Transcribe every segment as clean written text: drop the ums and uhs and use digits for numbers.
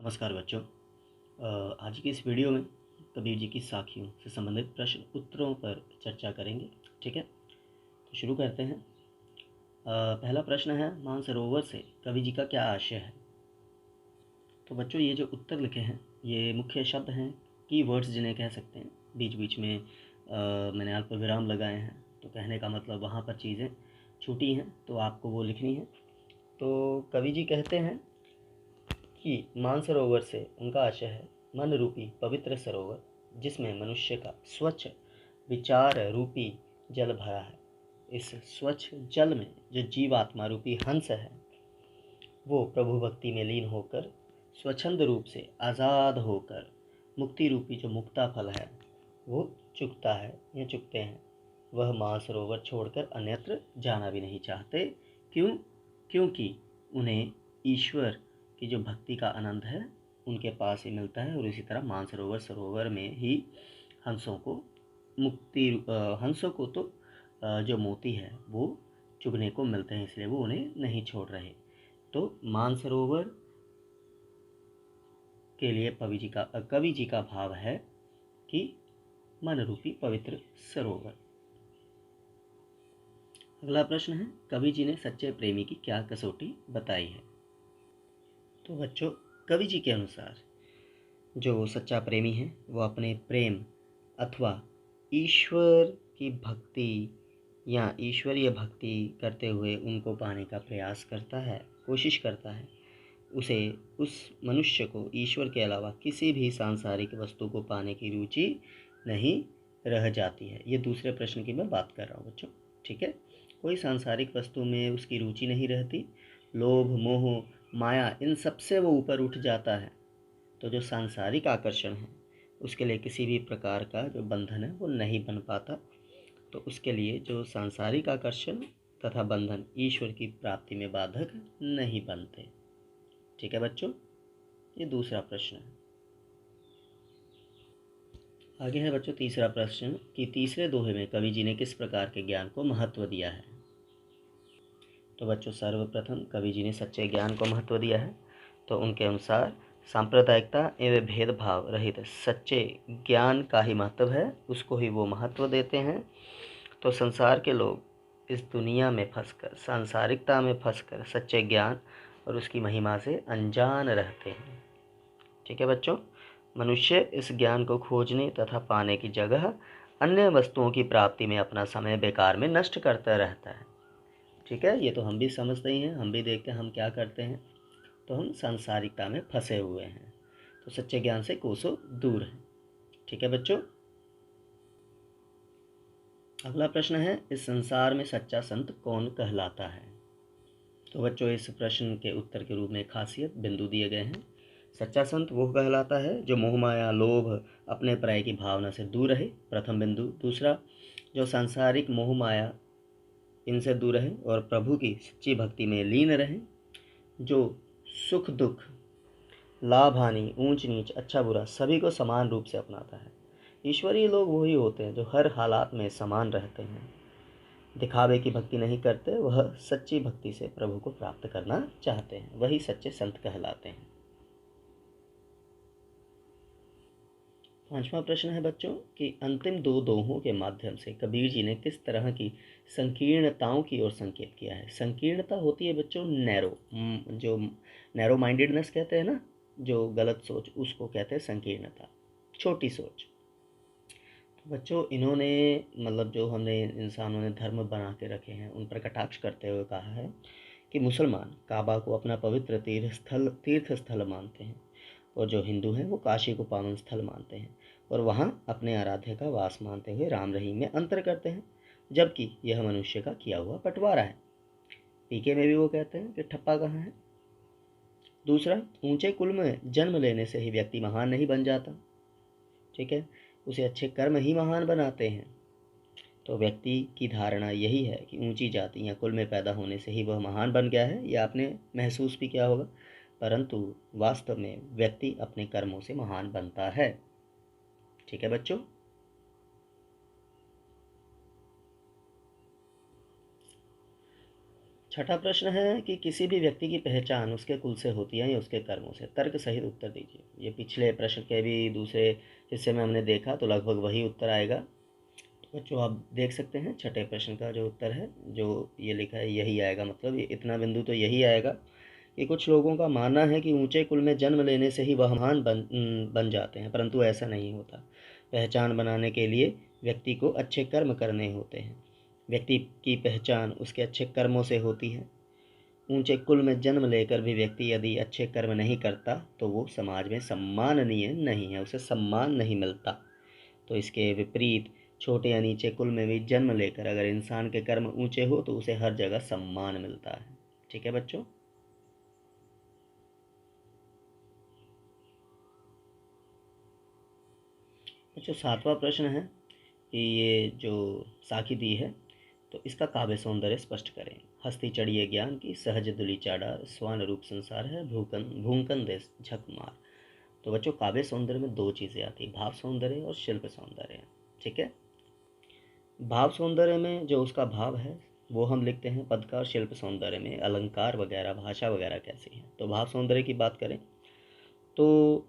नमस्कार बच्चों। आज की इस वीडियो में कबीर जी की साखियों से संबंधित प्रश्न उत्तरों पर चर्चा करेंगे। ठीक है, तो शुरू करते हैं। पहला प्रश्न है, मानसरोवर से कवि जी का क्या आशय है। तो बच्चों, ये जो उत्तर लिखे हैं ये मुख्य शब्द हैं, की वर्ड्स जिन्हें कह सकते हैं। बीच बीच में मैंने अल्प विराम लगाए हैं, तो कहने का मतलब वहाँ पर चीज़ें छूटी हैं तो आपको वो लिखनी है। तो कवि जी कहते हैं कि मानसरोवर से उनका आशय है मन रूपी पवित्र सरोवर, जिसमें मनुष्य का स्वच्छ विचार रूपी जल भरा है। इस स्वच्छ जल में जो जीवात्मा रूपी हंस है, वो प्रभु भक्ति में लीन होकर स्वच्छंद रूप से आज़ाद होकर मुक्ति रूपी जो मुक्ता फल है वो चुकता है या चुकते हैं। वह मानसरोवर छोड़कर अन्यत्र जाना भी नहीं चाहते। क्यों? क्योंकि उन्हें ईश्वर की जो भक्ति का आनंद है उनके पास ही मिलता है, और इसी तरह मानसरोवर सरोवर में ही हंसों को हंसों को तो जो मोती है वो चुगने को मिलते हैं, इसलिए वो उन्हें नहीं छोड़ रहे। तो मानसरोवर के लिए कवि जी का भाव है कि मन रूपी पवित्र सरोवर। अगला प्रश्न है, कवि जी ने सच्चे प्रेमी की क्या कसौटी बताई है। तो बच्चों, कवि जी के अनुसार जो सच्चा प्रेमी है वो अपने प्रेम अथवा ईश्वर की भक्ति या ईश्वरीय भक्ति करते हुए उनको पाने का प्रयास करता है, कोशिश करता है। उसे उस मनुष्य को ईश्वर के अलावा किसी भी सांसारिक वस्तु को पाने की रुचि नहीं रह जाती है। ये दूसरे प्रश्न की मैं बात कर रहा हूँ बच्चों। ठीक है, कोई सांसारिक वस्तु में उसकी रुचि नहीं रहती। लोभ मोह माया इन सब से वो ऊपर उठ जाता है। तो जो सांसारिक आकर्षण है उसके लिए किसी भी प्रकार का जो बंधन है वो नहीं बन पाता। तो उसके लिए जो सांसारिक आकर्षण तथा बंधन ईश्वर की प्राप्ति में बाधक नहीं बनते। ठीक है बच्चों, ये दूसरा प्रश्न है। आगे है बच्चों तीसरा प्रश्न कि तीसरे दोहे में कवि जी ने किस प्रकार के ज्ञान को महत्व दिया है। तो बच्चों, सर्वप्रथम कवि जी ने सच्चे ज्ञान को महत्व दिया है। तो उनके अनुसार सांप्रदायिकता एवं भेदभाव रहित सच्चे ज्ञान का ही महत्व है, उसको ही वो महत्व देते हैं। तो संसार के लोग इस दुनिया में फंसकर, सांसारिकता में फंसकर सच्चे ज्ञान और उसकी महिमा से अनजान रहते हैं। ठीक है बच्चों, मनुष्य इस ज्ञान को खोजने तथा पाने की जगह अन्य वस्तुओं की प्राप्ति में अपना समय बेकार में नष्ट करता रहता है। ठीक है, ये तो हम भी समझते ही हैं, हम भी देखते हैं हम क्या करते हैं। तो हम सांसारिकता में फंसे हुए हैं, तो सच्चे ज्ञान से कोसों दूर हैं। ठीक है बच्चों, अगला प्रश्न है, इस संसार में सच्चा संत कौन कहलाता है। तो बच्चों, इस प्रश्न के उत्तर के रूप में खासियत बिंदु दिए गए हैं। सच्चा संत वो कहलाता है जो मोहमाया लोभ अपने पराये की भावना से दूर रहे, प्रथम बिंदु। दूसरा, जो सांसारिक मोहमाया इनसे दूर रहे और प्रभु की सच्ची भक्ति में लीन रहे, जो सुख दुख लाभ हानि ऊंच नीच अच्छा बुरा सभी को समान रूप से अपनाता है। ईश्वरीय लोग वही होते हैं जो हर हालात में समान रहते हैं, दिखावे की भक्ति नहीं करते, वह सच्ची भक्ति से प्रभु को प्राप्त करना चाहते हैं, वही सच्चे संत कहलाते हैं। पांचवा प्रश्न है बच्चों कि अंतिम दो दोहों के माध्यम से कबीर जी ने किस तरह की संकीर्णताओं की ओर संकेत किया है। संकीर्णता होती है बच्चों नैरो, जो नैरो माइंडेडनेस कहते हैं ना, जो गलत सोच, उसको कहते हैं संकीर्णता, छोटी सोच। तो बच्चों, इन्होंने मतलब जो हमने इंसानों ने धर्म बना के रखे हैं उन पर कटाक्ष करते हुए कहा है कि मुसलमान काबा को अपना पवित्र तीर्थ स्थल मानते हैं, और जो हिंदू हैं वो काशी को पावन स्थल मानते हैं और वहाँ अपने आराध्य का वास मानते हुए राम रहीम में अंतर करते हैं, जबकि यह मनुष्य का किया हुआ बंटवारा है। पीके में भी वो कहते हैं कि ठप्पा कहाँ है। दूसरा, ऊंचे कुल में जन्म लेने से ही व्यक्ति महान नहीं बन जाता। ठीक है, उसे अच्छे कर्म ही महान बनाते हैं। तो व्यक्ति की धारणा यही है कि ऊंची जाति या कुल में पैदा होने से ही वह महान बन गया है, या आपने महसूस भी किया होगा, परंतु वास्तव में व्यक्ति अपने कर्मों से महान बनता है। ठीक है बच्चों, छठा प्रश्न है कि किसी भी व्यक्ति की पहचान उसके कुल से होती है या उसके कर्मों से? तर्क सहित उत्तर दीजिए। ये पिछले प्रश्न के भी दूसरे हिस्से में हमने देखा तो लगभग वही उत्तर आएगा। तो बच्चों आप देख सकते हैं छठे प्रश्न का जो उत्तर है, जो ये लिखा है यही आएगा, मतलब ये इतना बिंदु तो यही आएगा कि कुछ लोगों का मानना है कि ऊंचे कुल में जन्म लेने से ही वह महान बन जाते हैं, परंतु ऐसा नहीं होता। पहचान बनाने के लिए व्यक्ति को अच्छे कर्म करने होते हैं। व्यक्ति की पहचान उसके अच्छे कर्मों से होती है। ऊंचे कुल में जन्म लेकर भी व्यक्ति यदि अच्छे कर्म नहीं करता तो वो समाज में सम्माननीय नहीं है, उसे सम्मान नहीं मिलता। तो इसके विपरीत छोटे या नीचे कुल में भी जन्म लेकर अगर इंसान के कर्म ऊंचे हो तो उसे हर जगह सम्मान मिलता है। ठीक है बच्चों। बच्चों सातवां प्रश्न है कि ये जो साखी दी है तो इसका काव्य सौंदर्य स्पष्ट करें। हस्ती चढ़िए ज्ञान की सहज दुली चाडा, स्वान रूप संसार है भूकन भूकन देश झक मार। तो बच्चों काव्य सौंदर्य में दो चीज़ें आती है, भाव सौंदर्य और शिल्प सौंदर्य। ठीक है। भाव सौंदर्य में जो उसका भाव है वो हम लिखते हैं पद का, और शिल्प सौंदर्य में अलंकार वगैरह भाषा वगैरह कैसी है। तो भाव सौंदर्य की बात करें तो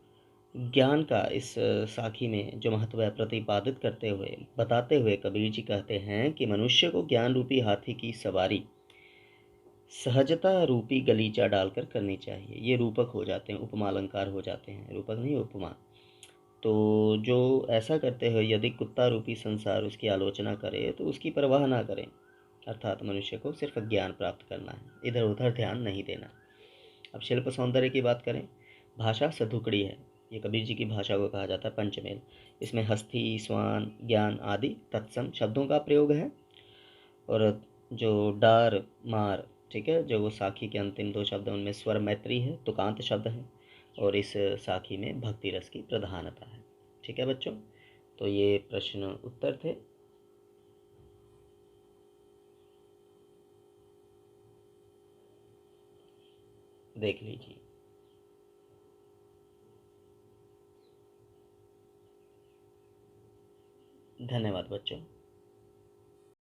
ज्ञान का इस साखी में जो महत्व है प्रतिपादित करते हुए बताते हुए कबीर जी कहते हैं कि मनुष्य को ज्ञान रूपी हाथी की सवारी सहजता रूपी गलीचा डालकर करनी चाहिए। ये रूपक हो जाते हैं, उपमा अलंकार हो जाते हैं, रूपक नहीं उपमा। तो जो ऐसा करते हुए यदि कुत्ता रूपी संसार उसकी आलोचना करे तो उसकी परवाह ना करें, अर्थात मनुष्य को सिर्फ ज्ञान प्राप्त करना है, इधर उधर ध्यान नहीं देना। अब शिल्प सौंदर्य की बात करें, भाषा सधुकड़ी है। ये कबीर जी की भाषा को कहा जाता है पंचमेल। इसमें हस्ती, स्वान, ज्ञान आदि तत्सम शब्दों का प्रयोग है। और जो डार मार, ठीक है, जो वो साखी के अंतिम दो शब्द हैं उनमें स्वर मैत्री है, तुकांत शब्द हैं, और इस साखी में भक्ति रस की प्रधानता है। ठीक है बच्चों, तो ये प्रश्न उत्तर थे। देख लीजिए। धन्यवाद बच्चों।